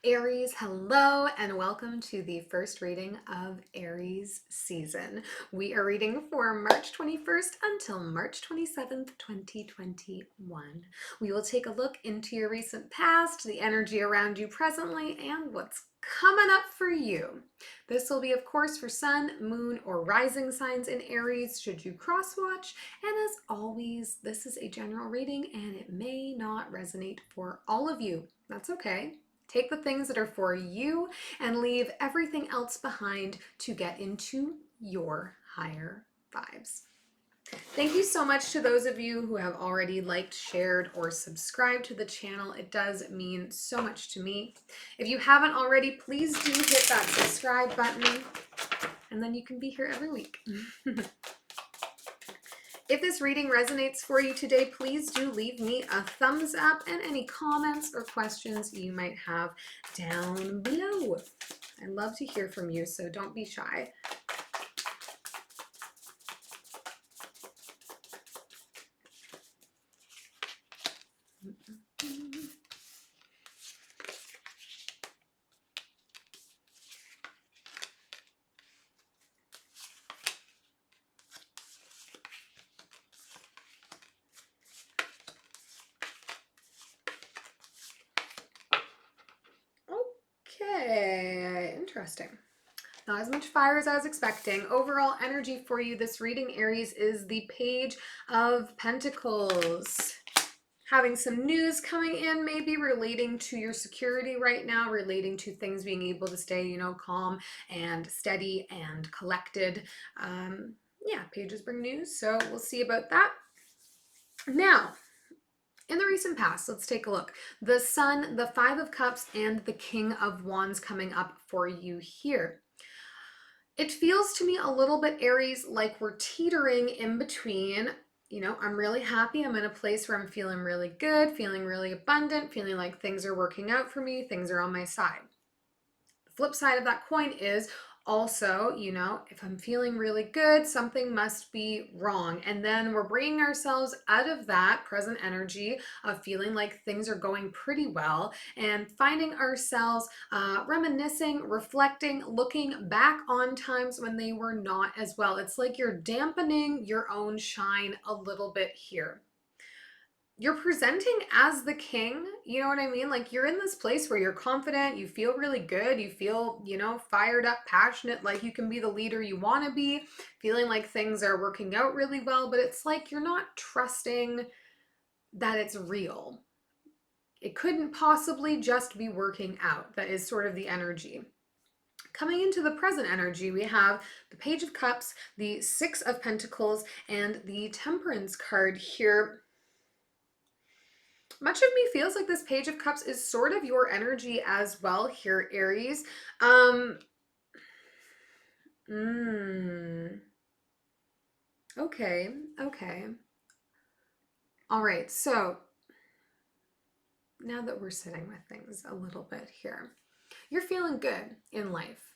Aries, hello, and welcome to the first reading of Aries season. We are reading for March 21st until March 27th, 2021. We will take a look into your recent past, the energy around you presently, and what's coming up for you. This will be, of course, for sun, moon, or rising signs in Aries, should you cross watch. And as always, this is a general reading and it may not resonate for all of you. That's okay. Take the things that are for you and leave everything else behind to get into your higher vibes. Thank you so much to those of you who have already liked, shared, or subscribed to the channel. It does mean so much to me. If you haven't already, please do hit that subscribe button, and then you can be here every week. If this reading resonates for you today, please do leave me a thumbs up and any comments or questions you might have down below. I love to hear from you, so don't be shy. Okay, interesting. Not as much fire as I was expecting. Overall energy for you this reading, Aries, is the Page of Pentacles. Having some news coming in, maybe relating to your security right now, relating to things being able to stay, calm and steady and collected. Yeah, pages bring news, so we'll see about that. Now, in the recent past, let's take a look. The Sun, the Five of Cups, and the King of Wands coming up for you here. It feels to me a little bit, Aries, like we're teetering in between. I'm really happy. I'm in a place where I'm feeling really good, feeling really abundant, feeling like things are working out for me, things are on my side. The flip side of that coin is also, if I'm feeling really good, something must be wrong. And then we're bringing ourselves out of that present energy of feeling like things are going pretty well and finding ourselves reminiscing, reflecting, looking back on times when they were not as well. It's like you're dampening your own shine a little bit here. You're presenting as the king, you know what I mean? Like you're in this place where you're confident, you feel really good, you feel, fired up, passionate, like you can be the leader you want to be, feeling like things are working out really well, but it's like you're not trusting that it's real. It couldn't possibly just be working out. That is sort of the energy. Coming into the present energy, we have the Page of Cups, the Six of Pentacles, and the Temperance card here. Much of me feels like this Page of Cups is sort of your energy as well here, Aries. Okay. All right, so now that we're sitting with things a little bit here, you're feeling good in life.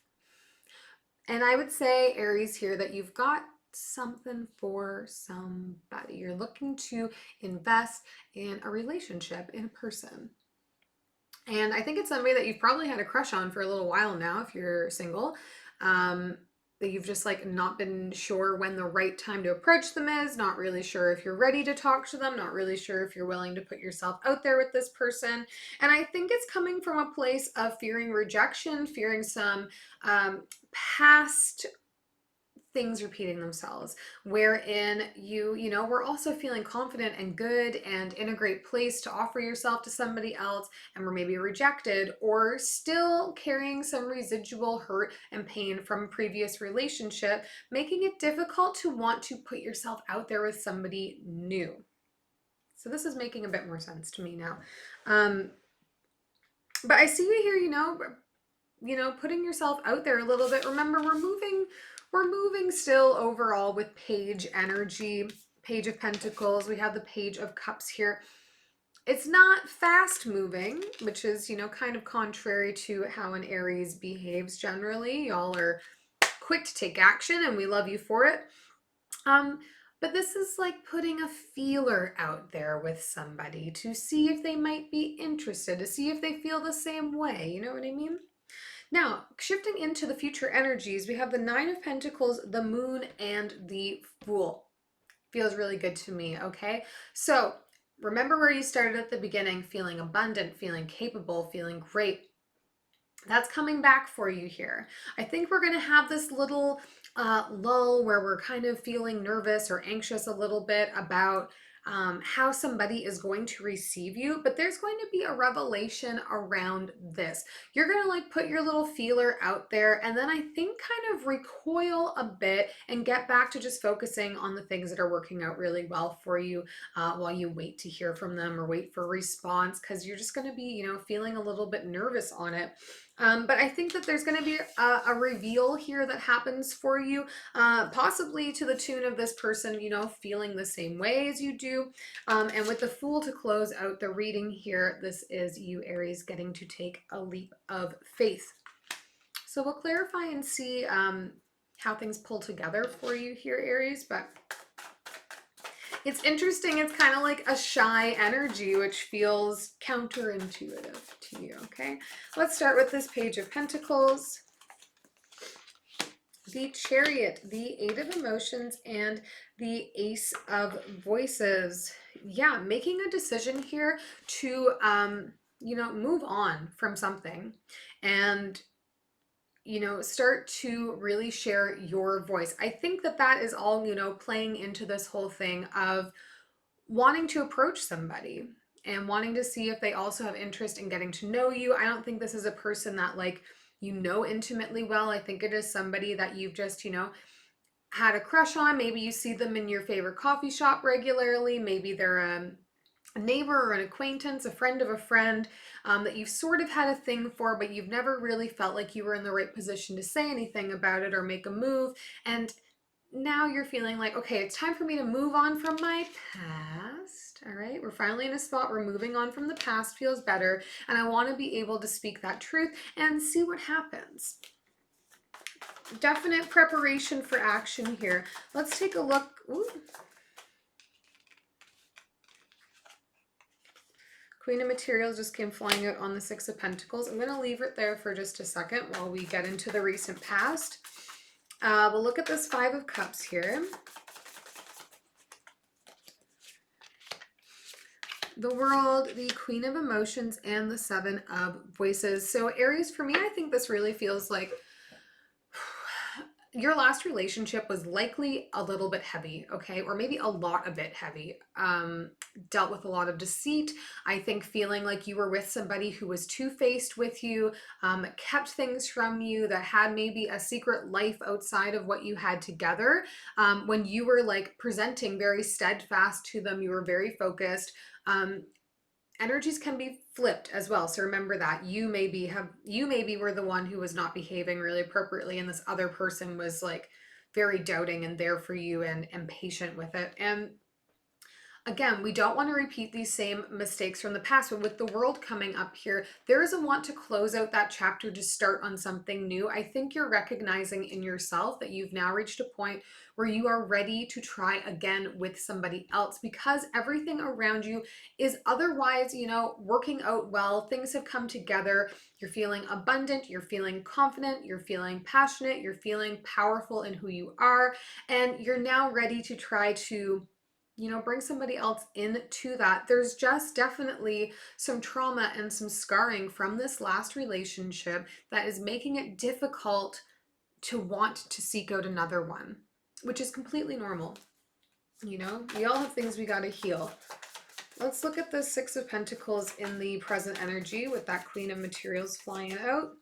And I would say, Aries, here that you've got something for somebody. You're looking to invest in a relationship, in a person. And I think it's somebody that you've probably had a crush on for a little while now, if you're single. That you've just not been sure when the right time to approach them is, not really sure if you're ready to talk to them, not really sure if you're willing to put yourself out there with this person. And I think it's coming from a place of fearing rejection, fearing some past things repeating themselves, wherein we're also feeling confident and good and in a great place to offer yourself to somebody else, and we're maybe rejected or still carrying some residual hurt and pain from a previous relationship, making it difficult to want to put yourself out there with somebody new. So this is making a bit more sense to me now. But I see you here, putting yourself out there a little bit. Remember, we're moving still overall with Page energy, Page of Pentacles. We have the Page of Cups here. It's not fast moving, which is, kind of contrary to how an Aries behaves generally. Y'all are quick to take action and we love you for it. But this is like putting a feeler out there with somebody to see if they might be interested, to see if they feel the same way. You know what I mean? Now, shifting into the future energies, we have the Nine of Pentacles, the Moon, and the Fool. Feels really good to me, okay? So remember where you started at the beginning, feeling abundant, feeling capable, feeling great. That's coming back for you here. I think we're going to have this little lull where we're kind of feeling nervous or anxious a little bit about how somebody is going to receive you, but there's going to be a revelation around this. You're going to like put your little feeler out there and then I think kind of recoil a bit and get back to just focusing on the things that are working out really well for you while you wait to hear from them or wait for a response, because you're just going to be, you know, feeling a little bit nervous on it. But I think that there's going to be a reveal here that happens for you, possibly to the tune of this person, you know, feeling the same way as you do. And with the Fool to close out the reading here, this is you, Aries, getting to take a leap of faith. So we'll clarify and see how things pull together for you here, Aries. But it's interesting. It's kind of like a shy energy, which feels counterintuitive to you, okay? Let's start with this Page of Pentacles, the Chariot, the Eight of Emotions, and the Ace of Voices. Yeah, making a decision here to, you know, move on from something and you know, start to really share your voice. I think that that is all, you know, playing into this whole thing of wanting to approach somebody and wanting to see if they also have interest in getting to know you. I don't think this is a person that like you know intimately well. I think it is somebody that you've just, you know, had a crush on. Maybe you see them in your favorite coffee shop regularly. Maybe they're a neighbor or an acquaintance, a friend of a friend that you've sort of had a thing for, but you've never really felt like you were in the right position to say anything about it or make a move. And now you're feeling like, okay, it's time for me to move on from my past. All right, we're finally in a spot where moving on from the past feels better. And I want to be able to speak that truth and see what happens. Definite preparation for action here. Let's take a look. Ooh. Queen of Materials just came flying out on the Six of Pentacles. I'm going to leave it there for just a second while we get into the recent past. We'll look at this Five of Cups here. The World, the Queen of Emotions, and the Seven of Voices. So Aries, for me, I think this really feels like your last relationship was likely a little bit heavy, okay? Or maybe a lot a bit heavy. Dealt with a lot of deceit. I think feeling like you were with somebody who was two-faced with you, kept things from you, that had maybe a secret life outside of what you had together. When you were like presenting very steadfast to them, you were very focused. Energies can be flipped as well. So remember that you maybe were the one who was not behaving really appropriately, and this other person was like very doubting and there for you and patient with it. And again, we don't want to repeat these same mistakes from the past, but with the World coming up here, there is a want to close out that chapter to start on something new. I think you're recognizing in yourself that you've now reached a point where you are ready to try again with somebody else, because everything around you is otherwise, you know, working out well. Things have come together. You're feeling abundant, you're feeling confident, you're feeling passionate, you're feeling powerful in who you are, and you're now ready to try to, you know, bring somebody else into that. There's just definitely some trauma and some scarring from this last relationship that is making it difficult to want to seek out another one, which is completely normal. You know, we all have things we got to heal. Let's look at the Six of Pentacles in the present energy with that Queen of Materials flying out.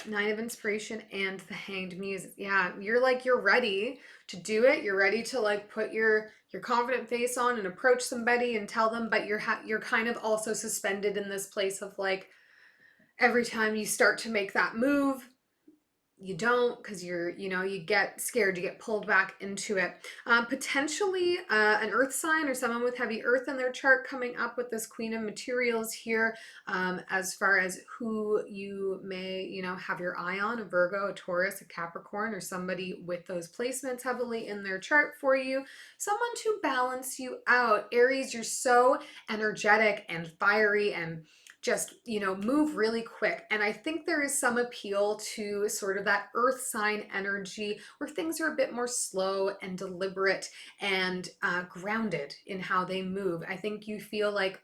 Nine of Inspiration and the Hanged Muse. Yeah, you're ready to do it. You're ready to like put your confident face on and approach somebody and tell them, but you're kind of also suspended in this place of like, every time you start to make that move, you don't, because you get scared, you get pulled back into it. Potentially an earth sign or someone with heavy earth in their chart coming up with this Queen of Materials here, as far as who you may, have your eye on, a Virgo, a Taurus, a Capricorn, or somebody with those placements heavily in their chart for you, someone to balance you out. Aries, you're so energetic and fiery and just, move really quick. And I think there is some appeal to sort of that earth sign energy where things are a bit more slow and deliberate and grounded in how they move. I think you feel like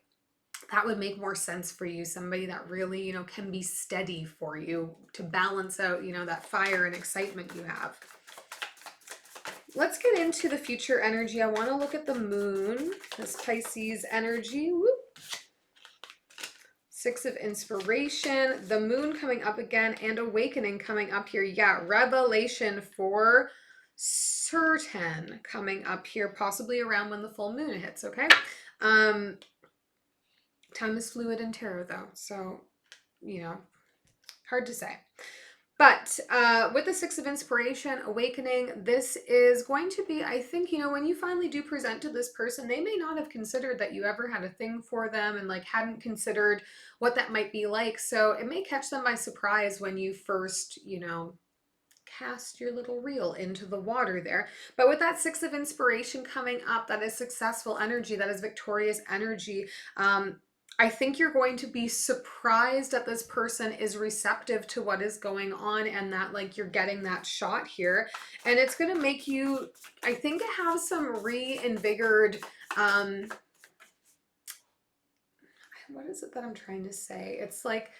that would make more sense for you. Somebody that really, can be steady for you to balance out, that fire and excitement you have. Let's get into the future energy. I want to look at the moon, this Pisces energy. Whoop. Six of Inspiration, the moon coming up again, and awakening coming up here. Yeah, revelation for certain coming up here, possibly around when the full moon hits, okay? Time is fluid in tarot though, so, hard to say. But with the Six of Inspiration, awakening, this is going to be, I think, when you finally do present to this person, they may not have considered that you ever had a thing for them and like hadn't considered what that might be like. So it may catch them by surprise when you first, cast your little reel into the water there. But with that Six of Inspiration coming up, that is successful energy, that is victorious energy. I think you're going to be surprised that this person is receptive to what is going on and that like you're getting that shot here. And it's going to make you, I think, have some reinvigorated, what is it that I'm trying to say? It's like,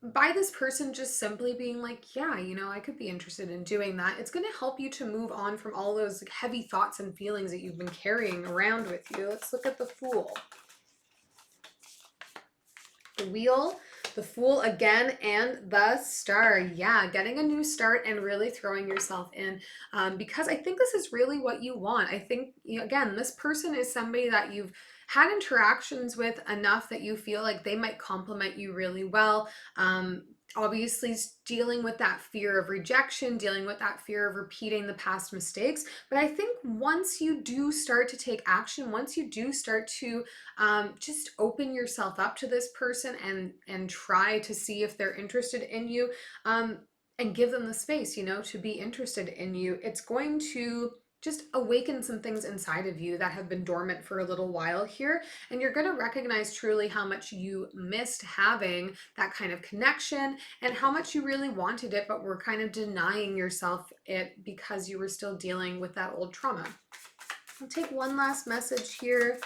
by this person just simply being like, yeah, I could be interested in doing that. It's going to help you to move on from all those heavy thoughts and feelings that you've been carrying around with you. Let's look at the Fool. The Wheel, the Fool again, and the Star. Yeah, getting a new start and really throwing yourself in, because I think this is really what you want. I think, again, this person is somebody that you've had interactions with enough that you feel like they might complement you really well. Obviously dealing with that fear of rejection, dealing with that fear of repeating the past mistakes. But I think once you do start to take action, once you do start to just open yourself up to this person and try to see if they're interested in you, and give them the space, to be interested in you, it's going to just awaken some things inside of you that have been dormant for a little while here. And you're going to recognize truly how much you missed having that kind of connection and how much you really wanted it, but were kind of denying yourself it because you were still dealing with that old trauma. I'll take one last message here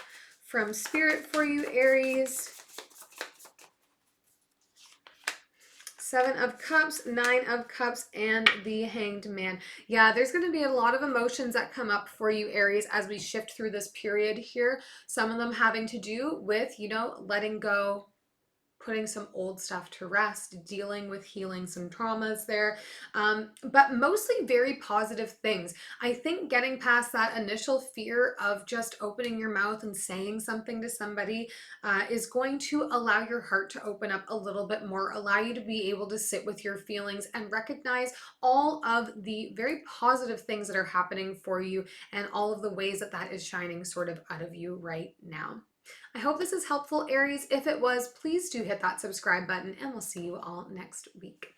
from Spirit for you, Aries. Seven of Cups, Nine of Cups, and the Hanged Man. Yeah, there's going to be a lot of emotions that come up for you, Aries, as we shift through this period here. Some of them having to do with, letting go, putting some old stuff to rest, dealing with healing some traumas there, but mostly very positive things. I think getting past that initial fear of just opening your mouth and saying something to somebody is going to allow your heart to open up a little bit more, allow you to be able to sit with your feelings and recognize all of the very positive things that are happening for you and all of the ways that that is shining sort of out of you right now. I hope this is helpful, Aries. If it was, please do hit that subscribe button, and we'll see you all next week.